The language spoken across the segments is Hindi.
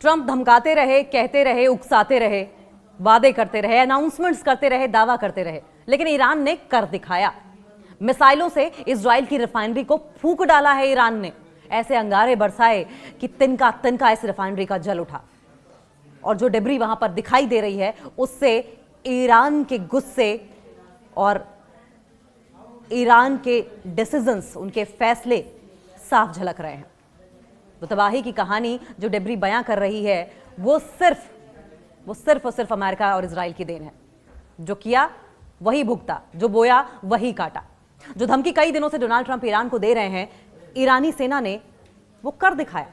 ट्रंप धमकाते रहे, कहते रहे, उकसाते रहे, वादे करते रहे, अनाउंसमेंट्स करते रहे, दावा करते रहे, लेकिन ईरान ने कर दिखाया। मिसाइलों से इजराइल की रिफाइनरी को फूंक डाला है ईरान ने। ऐसे अंगारे बरसाए कि तिनका तिनका इस रिफाइनरी का जल उठा, और जो डिब्री वहां पर दिखाई दे रही है उससे ईरान के गुस्से और ईरान के डिसीजंस, उनके फैसले साफ झलक रहे हैं। तो तबाही की कहानी जो डिब्री बयां कर रही है वो सिर्फ और सिर्फ अमेरिका और इजराइल की देन है। जो किया वही भुगता, जो बोया वही काटा। जो धमकी कई दिनों से डोनाल्ड ट्रंप ईरान को दे रहे हैं, ईरानी सेना ने वो कर दिखाया।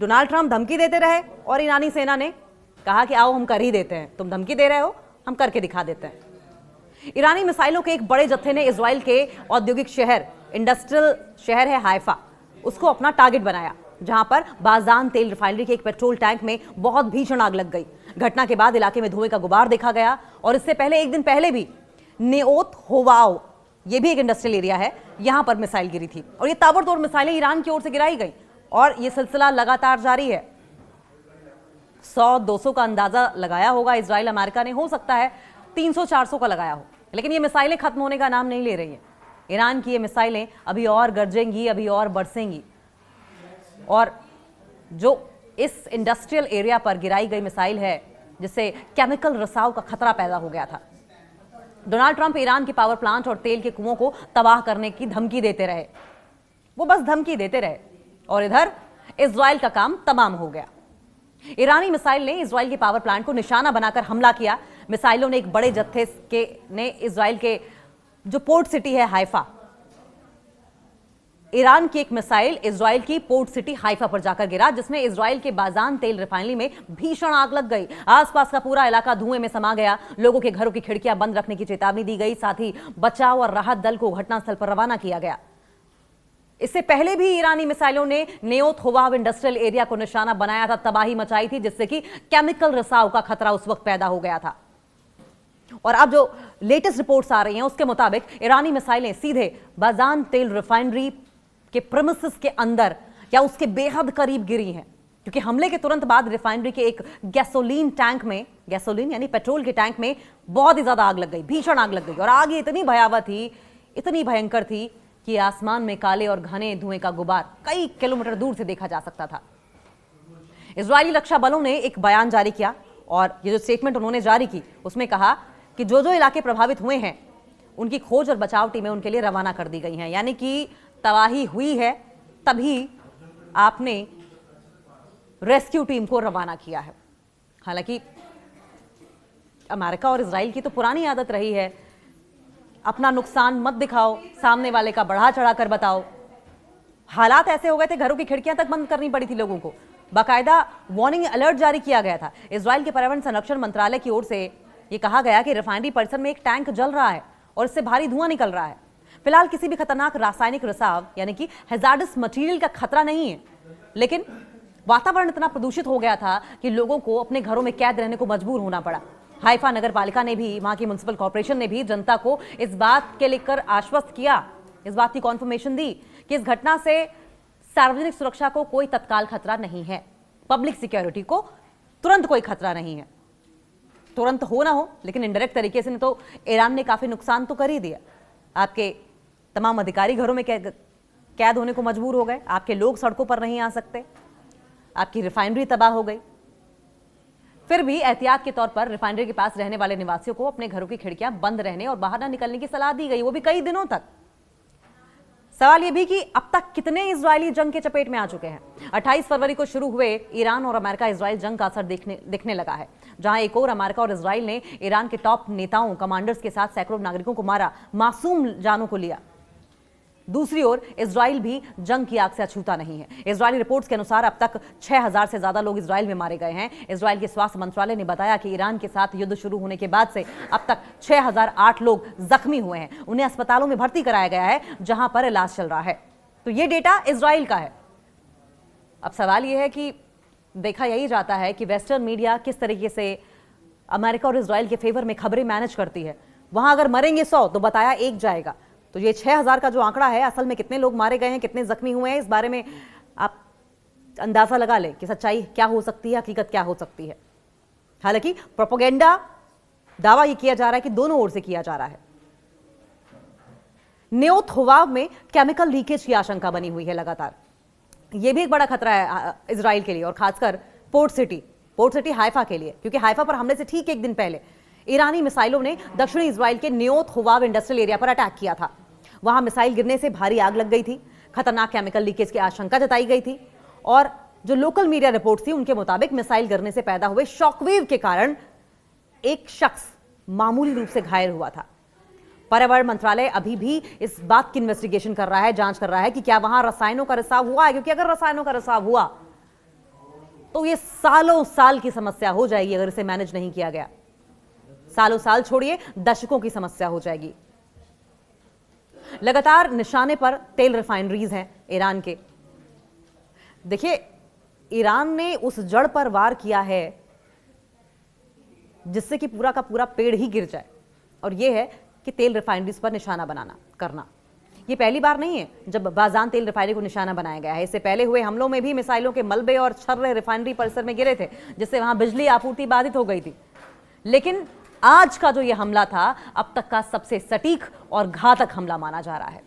डोनाल्ड ट्रंप धमकी देते रहे और ईरानी सेना ने कहा कि आओ हम कर ही देते हैं, तुम धमकी दे रहे हो, हम करके दिखा देते हैं। ईरानी मिसाइलों के एक बड़े जत्थे ने इजराइल के औद्योगिक शहर, इंडस्ट्रियल शहर है हाइफा, उसको अपना टारगेट बनाया, जहां पर बाजान तेल रिफाइनरी के एक पेट्रोल टैंक में बहुत भीषण आग लग गई। घटना के बाद इलाके में धुएं का गुबार देखा गया, और इससे पहले एक दिन पहले भी नेओत होवाओ, ये भी एक इंडस्ट्रियल एरिया है, यहां पर मिसाइल गिरी थी, और ये ताबड़तोड़ मिसाइलें ईरान की ओर से गिराई गई, और ये सिलसिला लगातार जारी है। 100-200 का अंदाजा लगाया होगा इजराइल अमेरिका ने, हो सकता है 300-400 का लगाया हो, लेकिन ये मिसाइलें खत्म होने का नाम नहीं ले रही हैं। ईरान की ये मिसाइलें अभी और गरजेंगी, अभी और बरसेंगी, और जो इस इंडस्ट्रियल एरिया पर गिराई गई मिसाइल है जिससे केमिकल रिसाव का खतरा पैदा हो गया था। डोनाल्ड ट्रंप ईरान के पावर प्लांट और तेल के कुओं को तबाह करने की धमकी देते रहे, वो बस धमकी देते रहे, और इधर इजराइल का काम तमाम हो गया। ईरानी मिसाइल ने इजराइल के पावर प्लांट को निशाना बनाकर हमला किया। मिसाइलों ने एक बड़े जत्थे ने इजराइल के जो पोर्ट सिटी है हाइफा, ईरान की एक मिसाइल इजराइल की पोर्ट सिटी हाइफा पर जाकर गिरा, जिसमें इजराइल के बाजान तेल रिफाइनरी में भीषण आग लग गई। आसपास का पूरा इलाका धुएं में समा गया। लोगों के घरों की खिड़कियां बंद रखने की चेतावनी दी गई, साथ ही बचाव और राहत दल को घटनास्थल पर रवाना किया गया। इससे पहले भी ईरानी मिसाइलों ने नेओत होवाव इंडस्ट्रियल एरिया को निशाना बनाया था, तबाही मचाई थी, जिससे कि केमिकल रिसाव का खतरा उस वक्त पैदा हो गया था। और अब जो लेटेस्ट रिपोर्ट्स आ रही हैं उसके मुताबिक ईरानी मिसाइलें सीधे बाजान तेल रिफाइनरी के प्रेमिसेस के अंदर या उसके बेहद करीब गिरी हैं, क्योंकि हमले के तुरंत बाद रिफाइनरी के एक गैसोलीन टैंक में, गैसोलीन यानी पेट्रोल के टैंक में बहुत ही ज्यादा आग लग गई, भीषण आग लग गई, और आग इतनी भयावह थी, इतनी भयंकर थी कि आसमान में काले और घने धुएं का गुबार कई किलोमीटर दूर से देखा जा सकता था। इजरायली रक्षा बलों ने एक बयान जारी किया, और ये जो स्टेटमेंट उन्होंने जारी की उसमें कहा कि जो जो इलाके प्रभावित हुए हैं उनकी खोज और बचाव टीमें उनके लिए रवाना कर दी गई हैं। यानी कि तबाही हुई है तभी आपने रेस्क्यू टीम को रवाना किया है। हालांकि अमेरिका और इजराइल की तो पुरानी आदत रही है, अपना नुकसान मत दिखाओ, सामने वाले का बढ़ा चढ़ा कर बताओ। हालात ऐसे हो गए थे, घरों की खिड़कियां तक बंद करनी पड़ी थी लोगों को, बाकायदा वार्निंग अलर्ट जारी किया गया था। इजराइल के पर्यावरण संरक्षण मंत्रालय की ओर से यह कहा गया कि रिफाइनरी परिसर में एक टैंक जल रहा है और इससे भारी धुआं निकल रहा है। फिलहाल किसी भी खतरनाक रासायनिक रिसाव यानी कि हैजार्डस मटेरियल का खतरा नहीं है, लेकिन वातावरण इतना प्रदूषित हो गया था कि लोगों को अपने घरों में कैद रहने को मजबूर होना पड़ा। हाइफा नगर पालिका ने भी, वहां की म्युनिसिपल कॉर्पोरेशन ने भी जनता को इस बात के लेकर आश्वस्त किया, इस बात की कॉन्फर्मेशन दी कि इस घटना से सार्वजनिक सुरक्षा को कोई तत्काल खतरा नहीं है, पब्लिक सिक्योरिटी को तुरंत कोई खतरा नहीं है। तुरंत हो ना हो, लेकिन इनडायरेक्ट तरीके से तो ईरान ने काफी नुकसान तो कर ही दिया। आपके तमाम अधिकारी घरों में कैद होने को मजबूर हो गए, आपके लोग सड़कों पर नहीं आ सकते, आपकी रिफाइनरी तबाह हो गई। फिर भी एहतियात के तौर पर रिफाइनरी के पास रहने वाले निवासियों को अपने घरों की खिड़कियां बंद रहने और बाहर न निकलने की सलाह दी गई, वो भी कई दिनों तक। सवाल यह भी कि अब तक कितने इजरायली जंग के चपेट में आ चुके हैं। 28 फरवरी को शुरू हुए ईरान और अमेरिका इजराइल जंग का असर दिखने लगा है, जहां एक और अमेरिका और इजराइल ने ईरान के टॉप नेताओं, कमांडर्स के साथ सैकड़ों नागरिकों को मारा, मासूम जानों को लिया। दूसरी ओर इजराइल भी जंग की आग से अछूता नहीं है। इजरायली रिपोर्ट्स के अनुसार अब तक 6000 से ज्यादा लोग इजराइल में मारे गए हैं। इजराइल के स्वास्थ्य मंत्रालय ने बताया कि ईरान के साथ युद्ध शुरू होने के बाद से अब तक 6008 लोग जख्मी हुए हैं, उन्हें अस्पतालों में भर्ती कराया गया है, जहां पर इलाज चल रहा है। तो ये डेटा इजराइल का है। अब सवाल यह है कि देखा यही जाता है कि वेस्टर्न मीडिया किस तरीके से अमेरिका और इजराइल के फेवर में खबरें मैनेज करती है। वहां अगर मरेंगे 100 तो बताया 1 जाएगा। तो ये 6000 का जो आंकड़ा है, असल में कितने लोग मारे गए हैं, कितने जख्मी हुए हैं, इस बारे में आप अंदाजा लगा ले कि सच्चाई क्या हो सकती है, हकीकत क्या हो सकती है। हालांकि प्रोपेगेंडा दावा यह किया जा रहा है कि दोनों ओर से किया जा रहा है। न्योत हुवाव में केमिकल लीकेज की आशंका बनी हुई है लगातार। यह भी एक बड़ा खतरा है इजराइल के लिए, और खासकर पोर्ट सिटी हाइफा के लिए, क्योंकि हाइफा पर हमले से ठीक एक दिन पहले ईरानी मिसाइलों ने दक्षिणी इजराइल के न्योत हुवाव इंडस्ट्रियल एरिया पर अटैक किया था। वहां मिसाइल गिरने से भारी आग लग गई थी, खतरनाक केमिकल लीकेज की आशंका जताई गई थी, और जो लोकल मीडिया रिपोर्ट थी उनके मुताबिक मिसाइल गिरने से पैदा हुए शॉकवेव के कारण एक शख्स मामूली रूप से घायल हुआ था। पर्यावरण मंत्रालय अभी भी इस बात की इन्वेस्टिगेशन कर रहा है, जांच कर रहा है कि क्या वहां रसायनों का रिसाव हुआ है, क्योंकि अगर रसायनों का रिसाव हुआ तो ये सालों साल की समस्या हो जाएगी। अगर इसे मैनेज नहीं किया गया, सालों साल छोड़िए दशकों की समस्या हो जाएगी। लगातार निशाने पर तेल रिफाइनरीज हैं ईरान के। देखिए, ईरान ने उस जड़ पर वार किया है जिससे कि पूरा का पूरा पेड़ ही गिर जाए, और यह है कि तेल रिफाइनरीज पर निशाना करना। ये पहली बार नहीं है जब बाजान तेल रिफाइनरी को निशाना बनाया गया है। इससे पहले हुए हमलों में भी मिसाइलों के मलबे और छर्रे रिफाइनरी परिसर में गिरे थे, जिससे वहां बिजली आपूर्ति बाधित हो गई थी। लेकिन आज का जो ये हमला था, अब तक का सबसे सटीक और घातक हमला माना जा रहा है।